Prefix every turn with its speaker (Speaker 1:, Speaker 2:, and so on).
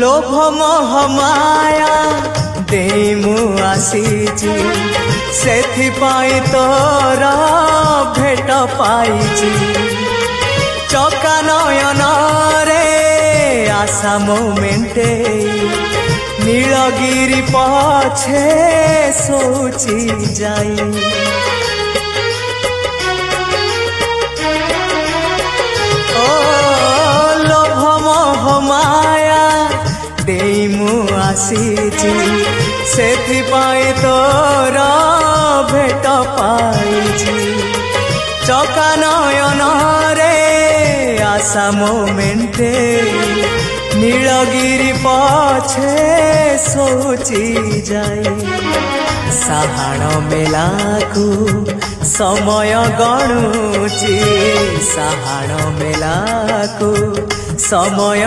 Speaker 1: लोभ मोह माया दे मु आसीची सेथिपाई तोर भेट पाइची चका नयन रे आशा मोमेंटे नीलगिरी पछे सोची जाई ओ लोभ मोह माया देई मु आसीची सेथिपाई तोर भेट पाइची चका नयन रे आशा मोमेंटे नीलगिरी पछे सोची जाई साहाण मेलाकू समय गणुची साहाण मेलाकू समय